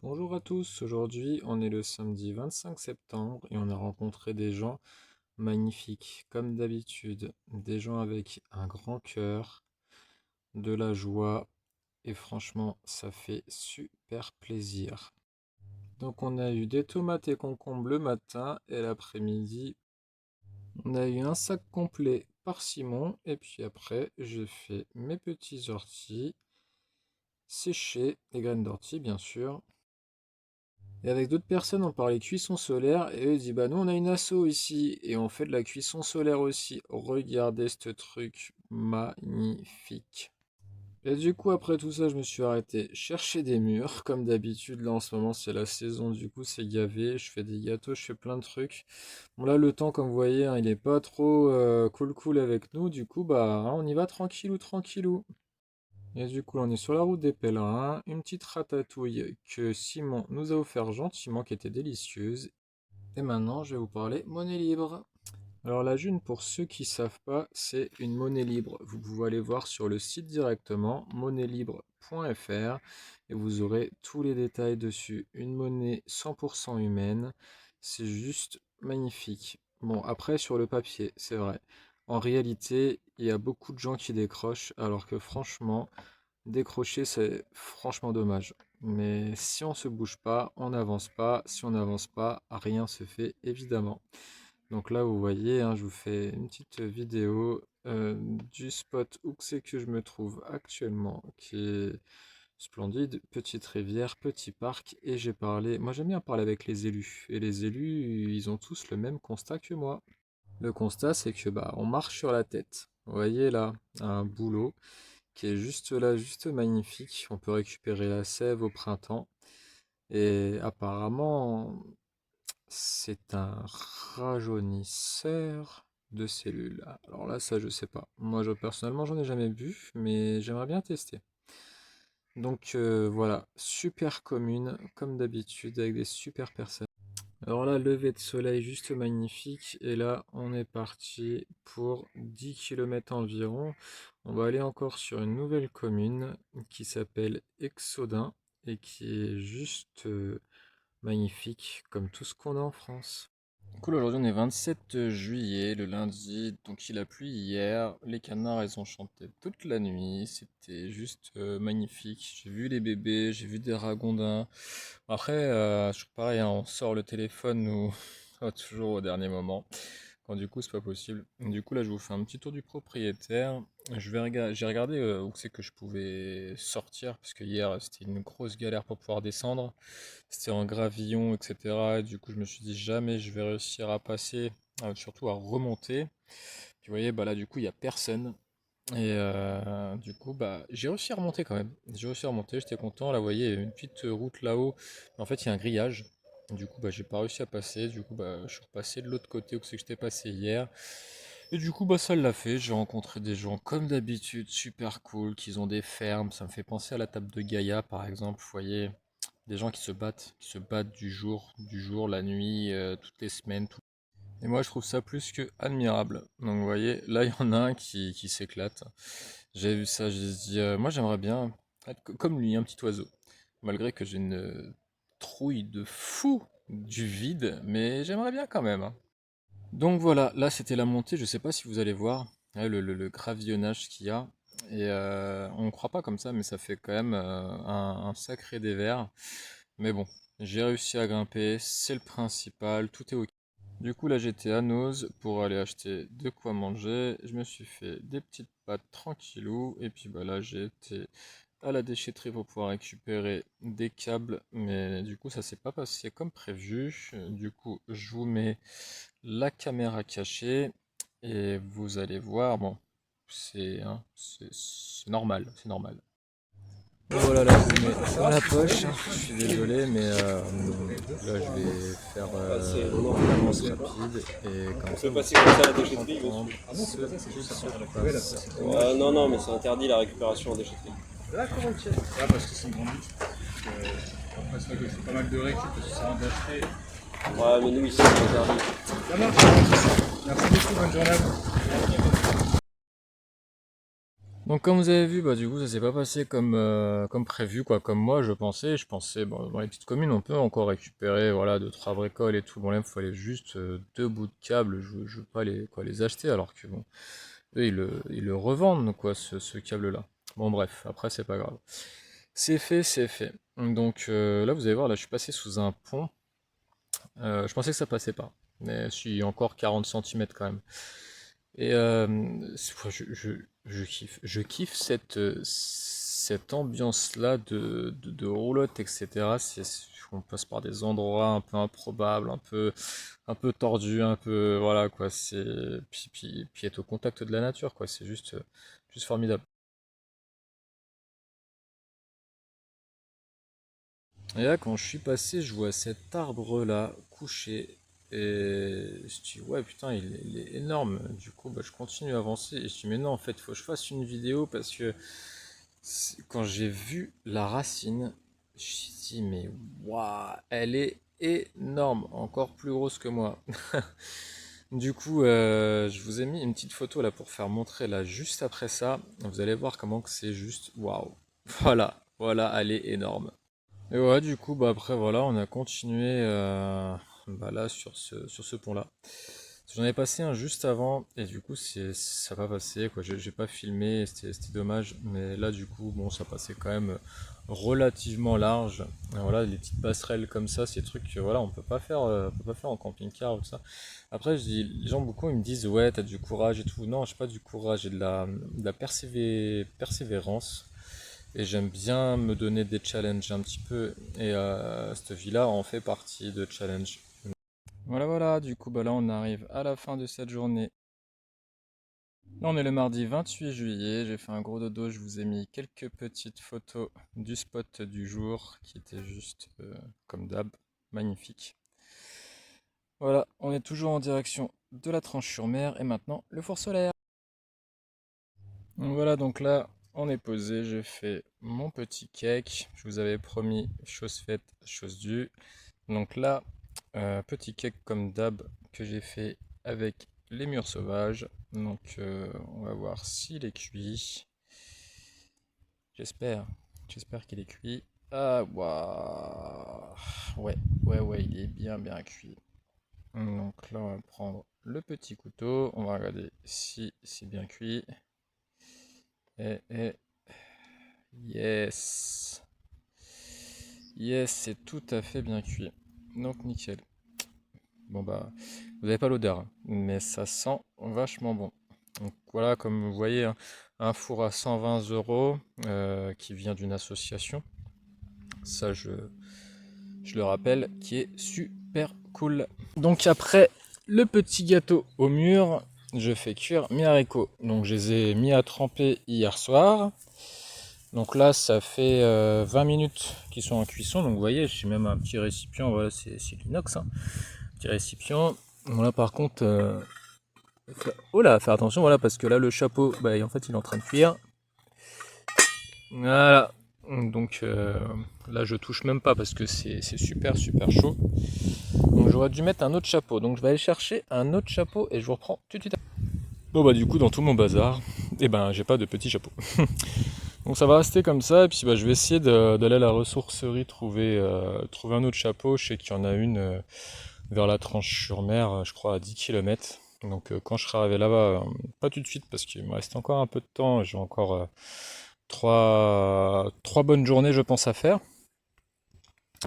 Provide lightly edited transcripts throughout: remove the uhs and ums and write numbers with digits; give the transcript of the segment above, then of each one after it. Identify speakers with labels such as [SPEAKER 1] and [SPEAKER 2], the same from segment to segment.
[SPEAKER 1] Bonjour à tous, aujourd'hui on est le samedi 25 septembre et on a rencontré des gens magnifiques, comme d'habitude, des gens avec un grand cœur, de la joie et franchement ça fait super plaisir. Donc on a eu des tomates et concombres le matin et l'après-midi on a eu un sac complet par Simon et puis après j'ai fait mes petits orties séchés, les graines d'ortie bien sûr. Et avec d'autres personnes, on parlait cuisson solaire et eux ils disent bah nous on a une asso ici et on fait de la cuisson solaire aussi. Regardez ce truc magnifique. Et du coup après tout ça je me suis arrêté chercher des murs comme d'habitude. Là en ce moment c'est la saison, du coup c'est gavé, je fais des gâteaux, je fais plein de trucs. Bon là le temps comme vous voyez hein, il est pas trop cool avec nous, du coup bah hein, on y va tranquillou tranquillou. Et du coup, on est sur la route des pèlerins, une petite ratatouille que Simon nous a offert gentiment, qui était délicieuse. Et maintenant, je vais vous parler monnaie libre. Alors la June, pour ceux qui ne savent pas, c'est une monnaie libre. Vous pouvez aller voir sur le site directement, monnaie-libre.fr, et vous aurez tous les détails dessus. Une monnaie 100% humaine, c'est juste magnifique. Bon, après, sur le papier, c'est vrai. En réalité, il y a beaucoup de gens qui décrochent, alors que franchement, décrocher, c'est franchement dommage. Mais si on se bouge pas, on n'avance pas. Si on n'avance pas, rien se fait évidemment. Donc là, vous voyez, hein, je vous fais une petite vidéo du spot où c'est que je me trouve actuellement, qui est splendide. Petite rivière, petit parc, et j'ai parlé. Moi, j'aime bien parler avec les élus. Et les élus, ils ont tous le même constat que moi. Le constat, c'est que bah, on marche sur la tête. Vous voyez là, un boulot qui est juste là, juste magnifique. On peut récupérer la sève au printemps. Et apparemment, c'est un rajeunisseur de cellules. Alors là, ça, je sais pas. Moi, personnellement, j'en ai jamais vu, mais j'aimerais bien tester. Donc voilà, super commune, comme d'habitude, avec des super personnes. Alors là, lever de soleil juste magnifique. Et là, on est parti pour 10 km environ. On va aller encore sur une nouvelle commune qui s'appelle Exodun et qui est juste magnifique comme tout ce qu'on a en France. Cool, aujourd'hui on est 27 juillet, le lundi, donc il a plu hier, les canards ils ont chanté toute la nuit, c'était juste magnifique. J'ai vu les bébés, j'ai vu des ragondins. Après, toujours pareil, hein, on sort le téléphone nous toujours au dernier moment, quand du coup c'est pas possible. Du coup là je vous fais un petit tour du propriétaire. J'ai regardé où c'est que je pouvais sortir, parce que hier c'était une grosse galère pour pouvoir descendre. C'était en gravillon, etc. Et du coup, je me suis dit jamais je vais réussir à passer, surtout à remonter. Puis vous voyez, bah là, du coup, il n'y a personne. Et du coup, bah, j'ai réussi à remonter quand même. J'ai réussi à remonter, j'étais content. Là, vous voyez, il y a une petite route là-haut. En fait, il y a un grillage. Du coup, bah, j'ai pas réussi à passer. Du coup, bah, je suis repassé de l'autre côté où c'est que j'étais passé hier. Et du coup, bah, ça l'a fait. J'ai rencontré des gens comme d'habitude, super cool, qui ont des fermes. Ça me fait penser à la table de Gaïa, par exemple. Vous voyez, des gens qui se battent du jour, la nuit, toutes les semaines. Et moi, je trouve ça plus que admirable. Donc, vous voyez, là, il y en a un qui s'éclate. J'ai vu ça, j'ai dit, moi, j'aimerais bien être comme lui, un petit oiseau. Malgré que j'ai une trouille de fou du vide, mais j'aimerais bien quand même, hein. Donc voilà, là, c'était la montée. Je sais pas si vous allez voir le gravillonnage qu'il y a. Et on ne croit pas comme ça, mais ça fait quand même un sacré dévers. Mais bon, j'ai réussi à grimper, c'est le principal, tout est ok. Du coup, là, j'étais à Nose pour aller acheter de quoi manger. Je me suis fait des petites pâtes tranquillou. Et puis bah, là, j'ai été à la déchetterie pour pouvoir récupérer des câbles. Mais du coup, ça s'est pas passé comme prévu. Du coup, je vous mets la caméra cachée et vous allez voir. Bon, c'est normal, c'est normal. Voilà, là, je vous mets dans la poche. Je suis désolé, mais là, je vais faire une avance rapide et comme ça,
[SPEAKER 2] On peut
[SPEAKER 1] vous
[SPEAKER 2] passer comme ça à la
[SPEAKER 1] pourrez
[SPEAKER 2] déchetterie,
[SPEAKER 1] comprendre
[SPEAKER 2] monsieur.
[SPEAKER 1] ce qui se passe.
[SPEAKER 2] Non, non, mais c'est interdit la récupération en déchetterie.
[SPEAKER 1] D'accord, ok. Ah, parce que c'est une grande lutte. Après, c'est vrai que c'est pas mal de récup parce que ça rentre d'acheter.
[SPEAKER 2] Ouais, mais nous ici, c'est interdit.
[SPEAKER 1] Ça marche. Merci beaucoup, bonne journée à vous. Donc comme vous avez vu, bah du coup ça s'est pas passé comme prévu, quoi, comme moi je pensais. Je pensais, bon, dans les petites communes on peut encore récupérer, voilà, 2-3 bricoles et tout. Bon là il me fallait juste 2 bouts de câble, je veux pas les acheter alors que bon, eux ils le revendent quoi ce câble-là. Bon bref, après c'est pas grave. C'est fait, c'est fait. Donc là vous allez voir, là je suis passé sous un pont. Je pensais que ça passait pas, mais je suis encore 40 centimètres quand même. Et je kiffe cette ambiance-là de roulotte, etc. On passe par des endroits un peu improbables, un peu tordus, un peu, voilà, quoi. Puis être au contact de la nature, quoi. C'est juste formidable. Et là, quand je suis passé, je vois cet arbre-là couché. Et je dis, ouais, putain, il est énorme. Du coup, bah, je continue à avancer. Et je dis, mais non, en fait, il faut que je fasse une vidéo parce que quand j'ai vu la racine, je me suis dit, mais waouh, elle est énorme, encore plus grosse que moi. Du coup, je vous ai mis une petite photo là pour faire montrer là juste après ça. Vous allez voir comment que c'est juste waouh. Voilà, voilà, elle est énorme. Et ouais, du coup, bah après, voilà, on a continué bah là sur ce pont-là. J'en ai passé un juste avant, et du coup, ça va passer, quoi. J'ai pas filmé, c'était dommage, mais là, du coup, bon, ça passait quand même relativement large. Et voilà, les petites passerelles comme ça, ces trucs que, voilà, on peut pas faire en camping-car ou ça. Après, je dis, les gens, beaucoup, ils me disent, ouais, t'as du courage et tout. Non, j'ai pas du courage, j'ai de la persévérance. Et j'aime bien me donner des challenges un petit peu. Et cette vie-là en fait partie de challenge. Voilà, voilà, du coup, bah là, on arrive à la fin de cette journée. Là, on est le mardi 28 juillet. J'ai fait un gros dodo. Je vous ai mis quelques petites photos du spot du jour qui était juste, comme d'hab, magnifique. Voilà, on est toujours en direction de la Tranche-sur-Mer et maintenant le four solaire. Donc voilà, donc là, on est posé, j'ai fait mon petit cake. Je vous avais promis, chose faite, chose due. Donc là, petit cake comme d'hab que j'ai fait avec les mûres sauvages. Donc on va voir s'il est cuit. J'espère, j'espère qu'il est cuit. Ah, waouh. Ouais, ouais, ouais, il est bien, bien cuit. Donc là, on va prendre le petit couteau. On va regarder si c'est bien cuit. Et yes. Yes, c'est tout à fait bien cuit. Donc nickel. Bon bah, vous n'avez pas l'odeur, hein, mais ça sent vachement bon. Donc voilà, comme vous voyez, un four à 120 euros qui vient d'une association. Ça, je le rappelle, qui est super cool. Donc après le petit gâteau au mur, je fais cuire mes haricots. Donc je les ai mis à tremper hier soir. Donc là, ça fait 20 minutes qu'ils sont en cuisson. Donc vous voyez, j'ai même un petit récipient. Voilà, c'est l'inox, hein. Petit récipient. Bon là, par contre, oh là, faire attention, voilà, parce que là, le chapeau, bah, en fait, il est en train de cuire. Voilà. Donc là, je touche même pas parce que c'est super, super chaud. Donc j'aurais dû mettre un autre chapeau. Donc je vais aller chercher un autre chapeau et je vous reprends tout de suite. Bon bah du coup, dans tout mon bazar, et ben j'ai pas de petit chapeau. Donc ça va rester comme ça, et puis bah, je vais essayer d'aller à la ressourcerie trouver un autre chapeau. Je sais qu'il y en a une vers la Tranche-sur-Mer, je crois à 10 km. Donc quand je serai arrivé là-bas, pas tout de suite parce qu'il me reste encore un peu de temps, j'ai encore trois bonnes journées je pense à faire.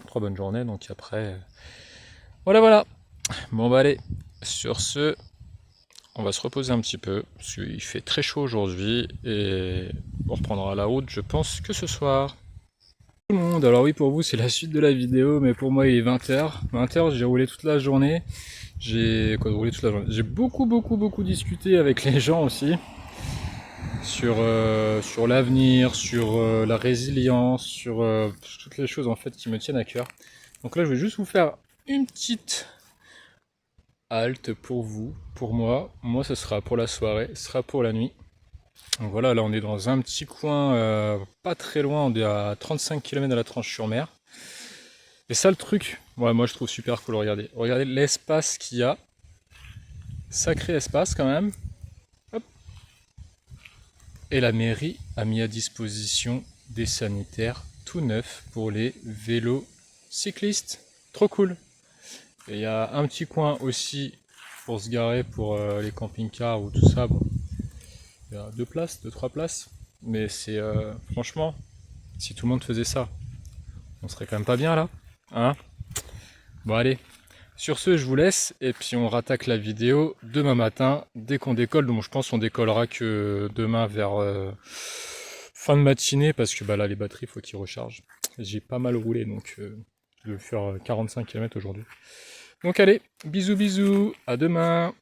[SPEAKER 1] 3 bonnes journées, donc après... Voilà voilà. Bon bah allez, sur ce, on va se reposer un petit peu, parce qu'il fait très chaud aujourd'hui, et on reprendra la route je pense que ce soir. Tout le monde, alors oui pour vous c'est la suite de la vidéo, mais pour moi il est 20h. 20h j'ai roulé toute la journée. J'ai beaucoup discuté avec les gens aussi sur l'avenir, sur la résilience, sur toutes les choses en fait qui me tiennent à cœur. Donc là je vais juste vous faire une petite halte pour vous, pour moi. Moi ce sera pour la soirée, ce sera pour la nuit. Donc voilà, là on est dans un petit coin pas très loin, on est à 35 km de la Tranche-sur-Mer. Et ça le truc, ouais, moi je trouve super cool, regardez l'espace qu'il y a. Sacré espace quand même. Hop. Et la mairie a mis à disposition des sanitaires tout neufs pour les vélos cyclistes. Trop cool. Et il y a un petit coin aussi pour se garer pour les camping-cars ou tout ça. Bon, il y a 2, 3 places. Mais c'est franchement, si tout le monde faisait ça, on serait quand même pas bien là, hein? Bon allez, sur ce je vous laisse et puis on rattaque la vidéo demain matin dès qu'on décolle. Donc je pense qu'on décollera que demain vers fin de matinée parce que bah là les batteries faut qu'ils rechargent. J'ai pas mal roulé donc je vais faire 45 km aujourd'hui. Donc allez, bisous bisous, à demain.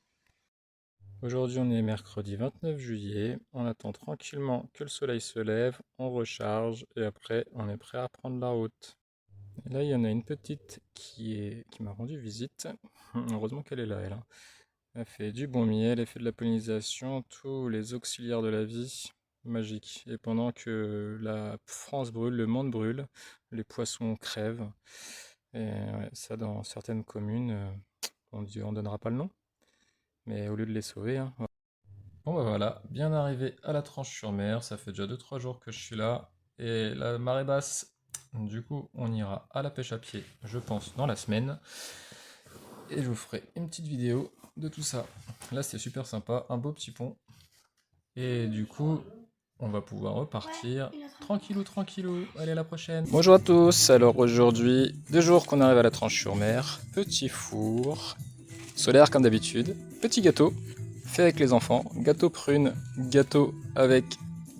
[SPEAKER 1] Aujourd'hui on est mercredi 29 juillet, on attend tranquillement que le soleil se lève, on recharge et après on est prêt à prendre la route. Et là il y en a une petite qui m'a rendu visite, heureusement qu'elle est là elle. Elle fait du bon miel, elle fait de la pollinisation, tous les auxiliaires de la vie, magique. Et pendant que la France brûle, le monde brûle, les poissons crèvent. Et ouais, ça dans certaines communes, on donnera pas le nom. Mais au lieu de les sauver, hein. Bon bah voilà, bien arrivé à la Tranche-sur-Mer, ça fait déjà 2-3 jours que je suis là, et la marée basse, du coup on ira à la pêche à pied, je pense, dans la semaine, et je vous ferai une petite vidéo de tout ça. Là c'était super sympa, un beau petit pont, et du coup on va pouvoir repartir tranquillou tranquillou. Allez, à la prochaine. Bonjour à tous, alors aujourd'hui, 2 jours qu'on arrive à la Tranche-sur-Mer, petit four, solaire comme d'habitude, petit gâteau, fait avec les enfants, gâteau prune, gâteau avec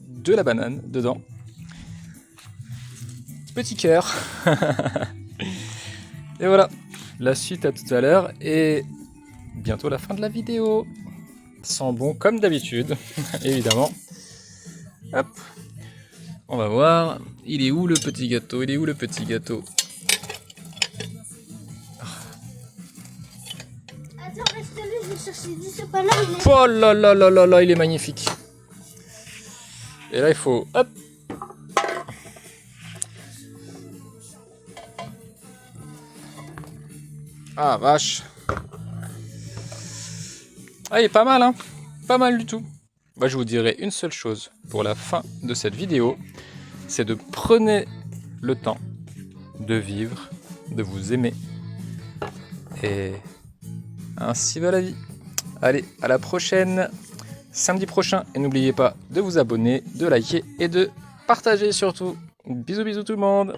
[SPEAKER 1] de la banane dedans, petit cœur, et voilà, la suite à tout à l'heure, et bientôt la fin de la vidéo, sent bon comme d'habitude, évidemment. Hop, on va voir, il est où le petit gâteau, il est où le petit gâteau?
[SPEAKER 3] Attends, reste-le, je vais chercher du pas là, il est...
[SPEAKER 1] Oh là là là là là, il est magnifique. Et là il faut, hop. Ah vache. Ah il est pas mal hein. Pas mal du tout. Bah, je vous dirai une seule chose pour la fin de cette vidéo. C'est de prenez le temps de vivre, de vous aimer. Et ainsi va la vie. Allez, à la prochaine, samedi prochain. Et n'oubliez pas de vous abonner, de liker et de partager surtout. Bisous bisous tout le monde.